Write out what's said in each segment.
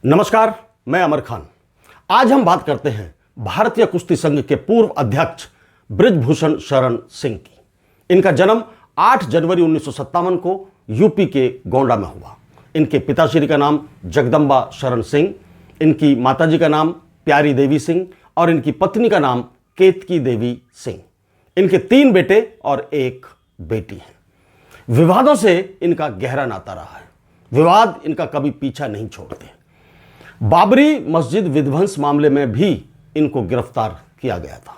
नमस्कार, मैं अमर खान। आज हम बात करते हैं भारतीय कुश्ती संघ के पूर्व अध्यक्ष बृजभूषण शरण सिंह की। इनका जन्म 8 जनवरी 1957 को यूपी के गोंडा में हुआ। इनके पिताश्री का नाम जगदम्बा शरण सिंह, इनकी माताजी का नाम प्यारी देवी सिंह और इनकी पत्नी का नाम केतकी देवी सिंह। इनके 3 बेटे और 1 बेटी है। विवादों से इनका गहरा नाता रहा है। विवाद इनका कभी पीछा नहीं छोड़ते। बाबरी मस्जिद विध्वंस मामले में भी इनको गिरफ्तार किया गया था।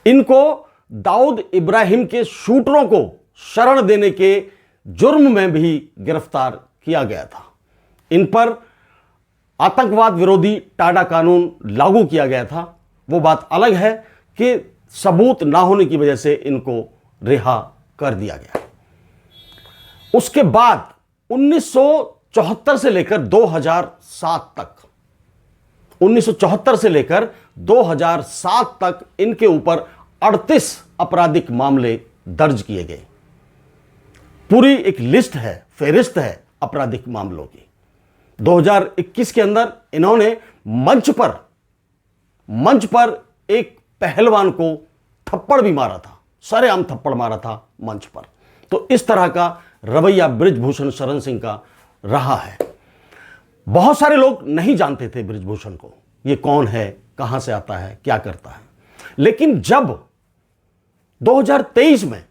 इनको दाऊद इब्राहिम के शूटरों को शरण देने के जुर्म में भी गिरफ्तार किया गया था। इन पर आतंकवाद विरोधी टाडा कानून लागू किया गया था। वो बात अलग है कि सबूत ना होने की वजह से इनको रिहा कर दिया गया। उसके बाद 1974 से लेकर 2007 तक 1974 से लेकर 2007 तक इनके ऊपर 38 आपराधिक मामले दर्ज किए गए। पूरी एक लिस्ट है, फेरिस्त है आपराधिक मामलों की। 2021 के अंदर इन्होंने मंच पर एक पहलवान को थप्पड़ भी मारा था, सरेआम थप्पड़ मारा था मंच पर। तो इस तरह का रवैया बृजभूषण शरण सिंह का रहा है। बहुत सारे लोग नहीं जानते थे बृजभूषण को, ये कौन है, कहां से आता है, क्या करता है। लेकिन जब 2023 में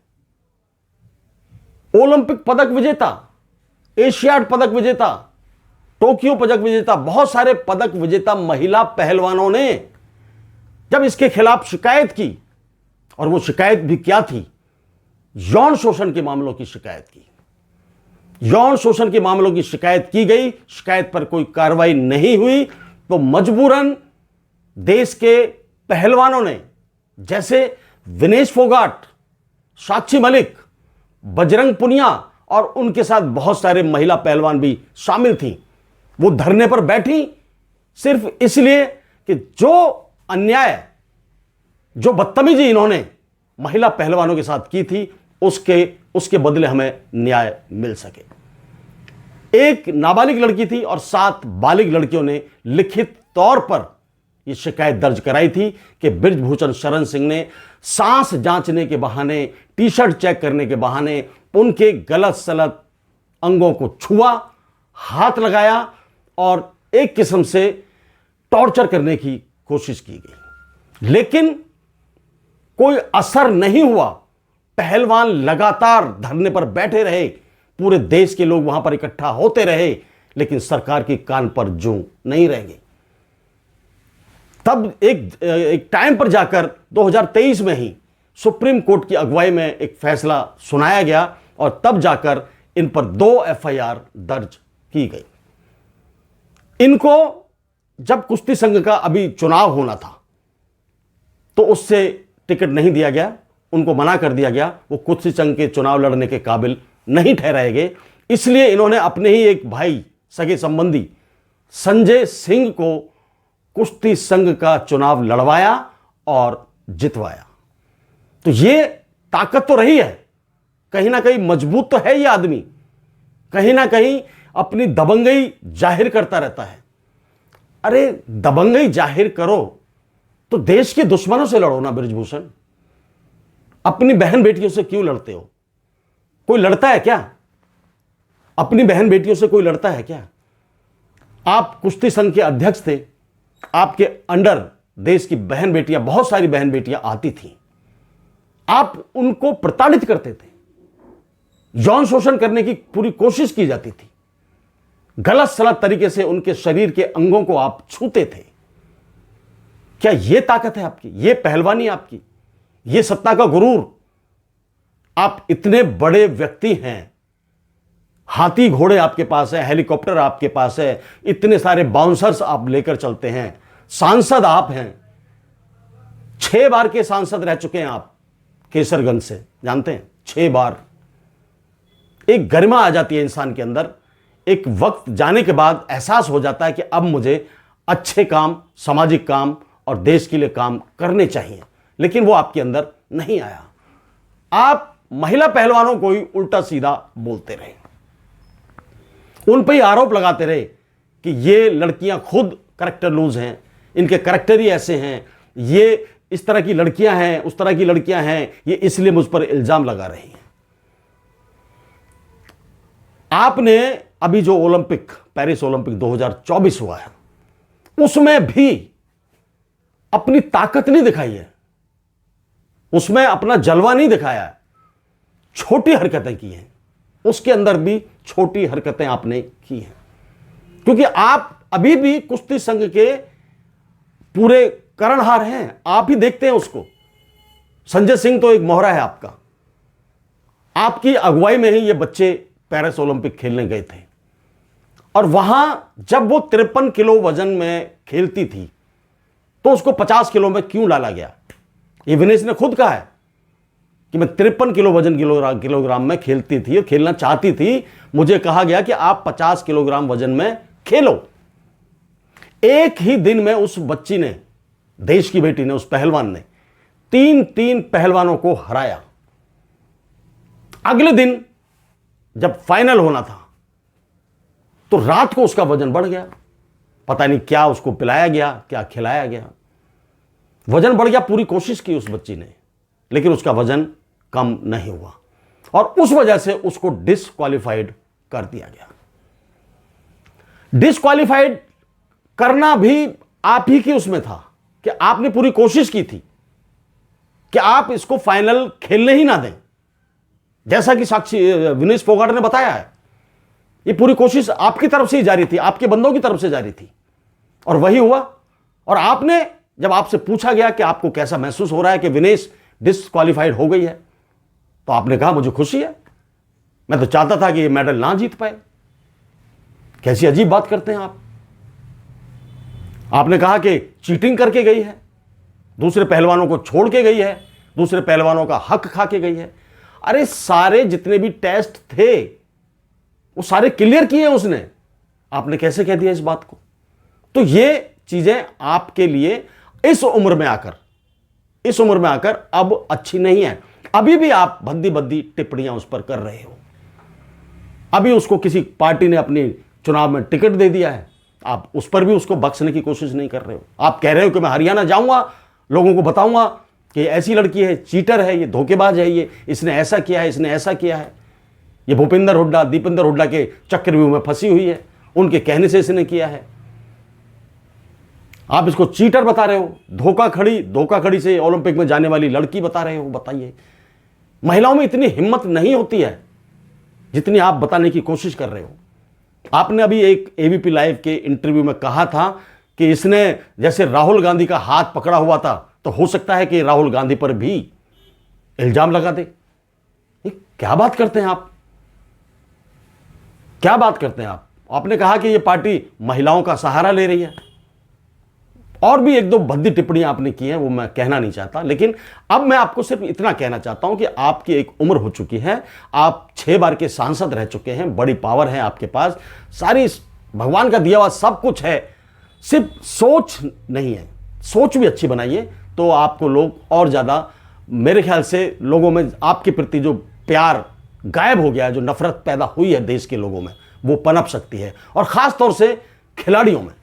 ओलंपिक पदक विजेता, एशियाड पदक विजेता, टोक्यो पदक विजेता, बहुत सारे पदक विजेता महिला पहलवानों ने जब इसके खिलाफ शिकायत की, और वो शिकायत भी क्या थी, यौन शोषण के मामलों की शिकायत की। यौन शोषण के मामलों की शिकायत की गई, शिकायत पर कोई कार्रवाई नहीं हुई, तो मजबूरन देश के पहलवानों ने, जैसे विनेश फोगाट, साक्षी मलिक, बजरंग पुनिया और उनके साथ बहुत सारे महिला पहलवान भी शामिल थीं, वो धरने पर बैठी सिर्फ इसलिए कि जो अन्याय, जो बदतमीजी इन्होंने महिला पहलवानों के साथ की थी, उसके बदले हमें न्याय मिल सके। एक नाबालिग लड़की थी और 7 बालिग लड़कियों ने लिखित तौर पर यह शिकायत दर्ज कराई थी कि बृजभूषण शरण सिंह ने सांस जांचने के बहाने, टी-शर्ट चेक करने के बहाने उनके गलत सलत अंगों को छुआ, हाथ लगाया और एक किस्म से टॉर्चर करने की कोशिश की गई। लेकिन कोई असर नहीं हुआ। पहलवान लगातार धरने पर बैठे रहे, पूरे देश के लोग वहां पर इकट्ठा होते रहे, लेकिन सरकार की कान पर जूं नहीं रहेंगे। तब एक टाइम पर जाकर 2023 में ही सुप्रीम कोर्ट की अगुवाई में एक फैसला सुनाया गया और तब जाकर इन पर 2 FIR दर्ज की गई। इनको जब कुश्ती संघ का अभी चुनाव होना था तो उससे टिकट नहीं दिया गया, उनको मना कर दिया गया। वो कुश्ती संघ के चुनाव लड़ने के काबिल नहीं ठहराए गए। इसलिए इन्होंने अपने ही एक भाई, सगे संबंधी संजय सिंह को कुश्ती संघ का चुनाव लड़वाया और जितवाया। तो ये ताकत तो रही है, कहीं ना कहीं मजबूत तो है ये आदमी, कहीं ना कहीं अपनी दबंगई जाहिर करता रहता है। अरे दबंगई जाहिर करो तो देश के दुश्मनों से लड़ो ना बृजभूषण। अपनी बहन बेटियों से क्यों लड़ते हो? कोई लड़ता है क्या? अपनी बहन बेटियों से कोई लड़ता है क्या? आप कुश्ती संघ के अध्यक्ष थे, आपके अंडर देश की बहन बेटियां, बहुत सारी बहन बेटियां आती थीं, आप उनको प्रताड़ित करते थे, यौन शोषण करने की पूरी कोशिश की जाती थी, गलत सलत तरीके से उनके शरीर के अंगों को आप छूते थे। क्या यह ताकत है आपकी? यह पहलवानी आपकी? यह सत्ता का गुरूर? आप इतने बड़े व्यक्ति हैं, हाथी घोड़े आपके पास है, हेलीकॉप्टर आपके पास है, इतने सारे बाउंसर्स आप लेकर चलते हैं, सांसद आप हैं, 6 बार के सांसद रह चुके हैं आप केसरगंज से, जानते हैं, 6 बार। एक गरिमा आ जाती है इंसान के अंदर। एक वक्त जाने के बाद एहसास हो जाता है कि अब मुझे अच्छे काम, सामाजिक काम और देश के लिए काम करने चाहिए, लेकिन वो आपके अंदर नहीं आया। आप महिला पहलवानों को ही उल्टा सीधा बोलते रहे, उन पर ही आरोप लगाते रहे कि ये लड़कियां खुद करेक्टर लूज हैं, इनके करेक्टर ही ऐसे हैं, ये इस तरह की लड़कियां हैं, उस तरह की लड़कियां हैं, ये इसलिए मुझ पर इल्जाम लगा रही हैं। आपने अभी जो ओलंपिक, पेरिस ओलंपिक 2024 हुआ है, उसमें भी अपनी ताकत नहीं दिखाई है, उसमें अपना जलवा नहीं दिखाया है, छोटी हरकतें की हैं, उसके अंदर भी छोटी हरकतें आपने की हैं, क्योंकि आप अभी भी कुश्ती संघ के पूरे कर्णहार हैं। आप ही देखते हैं उसको। संजय सिंह तो एक मोहरा है आपका, आपकी अगुवाई में ही ये बच्चे पेरिस ओलंपिक खेलने गए थे, और वहां जब वो 53 किलो वजन में खेलती थी तो उसको 50 किलो में क्यों डाला गया? ये विनेश ने खुद कहा है कि मैं 53 किलो वजन किलोग्राम में खेलती थी और खेलना चाहती थी, मुझे कहा गया कि आप 50 किलोग्राम वजन में खेलो। एक ही दिन में उस बच्ची ने, देश की बेटी ने, उस पहलवान ने 3 पहलवानों को हराया। अगले दिन जब फाइनल होना था तो रात को उसका वजन बढ़ गया, पता नहीं क्या उसको पिलाया गया, क्या खिलाया गया, वजन बढ़ गया। पूरी कोशिश की उस बच्ची ने, लेकिन उसका वजन कम नहीं हुआ, और उस वजह से उसको डिस्क्वालीफाइड कर दिया गया। डिस्क्वालीफाइड करना भी आप ही की उसमें था कि आपने पूरी कोशिश की थी कि आप इसको फाइनल खेलने ही ना दें, जैसा कि साक्षी विनेश फोगाट ने बताया है। ये पूरी कोशिश आपकी तरफ से ही जारी थी, आपके बंदों की तरफ से जारी थी, और वही हुआ। और आपने, जब आपसे पूछा गया कि आपको कैसा महसूस हो रहा है कि विनेश डिस्क्वालीफाइड हो गई है, तो आपने कहा मुझे खुशी है, मैं तो चाहता था कि ये मेडल ना जीत पाए। कैसी अजीब बात करते हैं आप। आपने कहा कि चीटिंग करके गई है, दूसरे पहलवानों को छोड़ के गई है, दूसरे पहलवानों का हक खा के गई है। अरे सारे जितने भी टेस्ट थे वो सारे क्लियर किए उसने, आपने कैसे कह दिया इस बात को? तो ये चीजें आपके लिए इस उम्र में आकर अब अच्छी नहीं है। अभी भी आप भद्दी भद्दी टिप्पणियां उस पर कर रहे हो। अभी उसको किसी पार्टी ने अपनी चुनाव में टिकट दे दिया है, आप उस पर भी उसको बख्शने की कोशिश नहीं कर रहे हो। आप कह रहे हो कि मैं हरियाणा जाऊंगा, लोगों को बताऊंगा कि ऐसी लड़की है, चीटर है, ये धोखेबाज है, ये इसने ऐसा किया है, इसने ऐसा किया है, ये भूपेंद्र हुड्डा, दीपेंद्र हुड्डा के चक्रव्यूह में फंसी हुई है, उनके कहने से इसने किया है। आप इसको चीटर बता रहे हो, धोखाखड़ी से ओलंपिक में जाने वाली लड़की बता रहे हो। बताइए, महिलाओं में इतनी हिम्मत नहीं होती है जितनी आप बताने की कोशिश कर रहे हो। आपने अभी एक एबीपी लाइव के इंटरव्यू में कहा था कि इसने जैसे राहुल गांधी का हाथ पकड़ा हुआ था, तो हो सकता है कि राहुल गांधी पर भी इल्जाम लगा दे। क्या बात करते हैं आप, क्या बात करते हैं आप? आपने कहा कि यह पार्टी महिलाओं का सहारा ले रही है, और भी एक दो भद्दी टिप्पणियां आपने की हैं, वो मैं कहना नहीं चाहता। लेकिन अब मैं आपको सिर्फ इतना कहना चाहता हूं कि आपकी एक उम्र हो चुकी है, आप 6 बार के सांसद रह चुके हैं, बड़ी पावर है आपके पास, सारी भगवान का दिया हुआ सब कुछ है, सिर्फ सोच नहीं है। सोच भी अच्छी बनाइए तो आपको लोग और ज़्यादा, मेरे ख्याल से लोगों में आपके प्रति जो प्यार गायब हो गया है, जो नफरत पैदा हुई है देश के लोगों में, वो पनप सकती है। और ख़ास तौर से खिलाड़ियों में,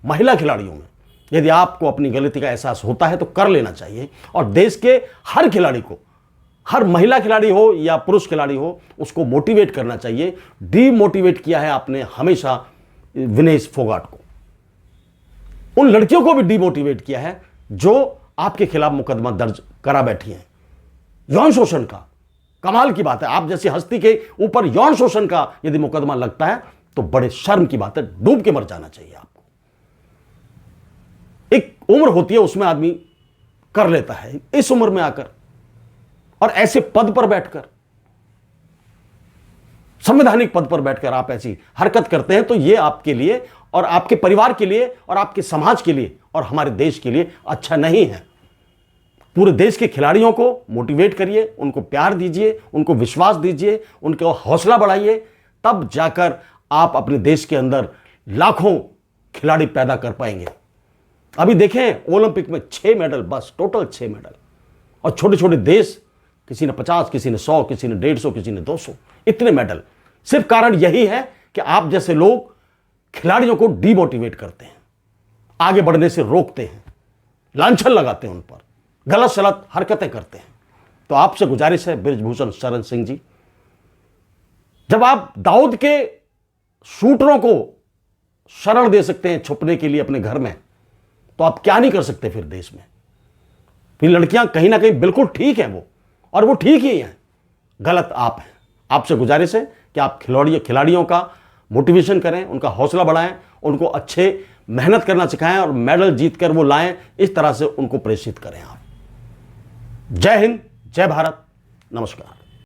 महिला खिलाड़ियों में, यदि आपको अपनी गलती का एहसास होता है तो कर लेना चाहिए। और देश के हर खिलाड़ी को, हर महिला खिलाड़ी हो या पुरुष खिलाड़ी हो, उसको मोटिवेट करना चाहिए। डीमोटिवेट किया है आपने हमेशा विनेश फोगाट को, उन लड़कियों को भी डीमोटिवेट किया है जो आपके खिलाफ मुकदमा दर्ज करा बैठी हैं यौन शोषण का। कमाल की बात है, आप जैसी हस्ती के ऊपर यौन शोषण का यदि मुकदमा लगता है तो बड़े शर्म की बात है, डूब के मर जाना चाहिए आपको। एक उम्र होती है, उसमें आदमी कर लेता है, इस उम्र में आकर और ऐसे पद पर बैठकर, संवैधानिक पद पर बैठकर आप ऐसी हरकत करते हैं, तो यह आपके लिए और आपके परिवार के लिए और आपके समाज के लिए और हमारे देश के लिए अच्छा नहीं है। पूरे देश के खिलाड़ियों को मोटिवेट करिए, उनको प्यार दीजिए, उनको विश्वास दीजिए, उनको हौसला बढ़ाइए, तब जाकर आप अपने देश के अंदर लाखों खिलाड़ी पैदा कर पाएंगे। अभी देखें ओलंपिक में 6 मेडल, बस टोटल 6 मेडल, और छोटे छोटे देश, किसी ने 50, किसी ने 100, किसी ने 150, किसी ने 200, इतने मेडल। सिर्फ कारण यही है कि आप जैसे लोग खिलाड़ियों को डीमोटिवेट करते हैं, आगे बढ़ने से रोकते हैं, लांछन लगाते हैं, उन पर गलत सलत हरकतें करते हैं। तो आपसे गुजारिश है बृजभूषण शरण सिंह जी, जब आप दाऊद के शूटरों को शरण दे सकते हैं छुपने के लिए अपने घर में, तो आप क्या नहीं कर सकते फिर देश में। फिर लड़कियां कहीं ना कहीं बिल्कुल ठीक है वो, और वो ठीक ही हैं, गलत आप हैं। आपसे गुजारिश है कि आप खिलाड़ियों का मोटिवेशन करें, उनका हौसला बढ़ाएं, उनको अच्छे मेहनत करना सिखाएं और मेडल जीतकर वो लाएं, इस तरह से उनको प्रेरित करें आप। जय हिंद, जय भारत, नमस्कार।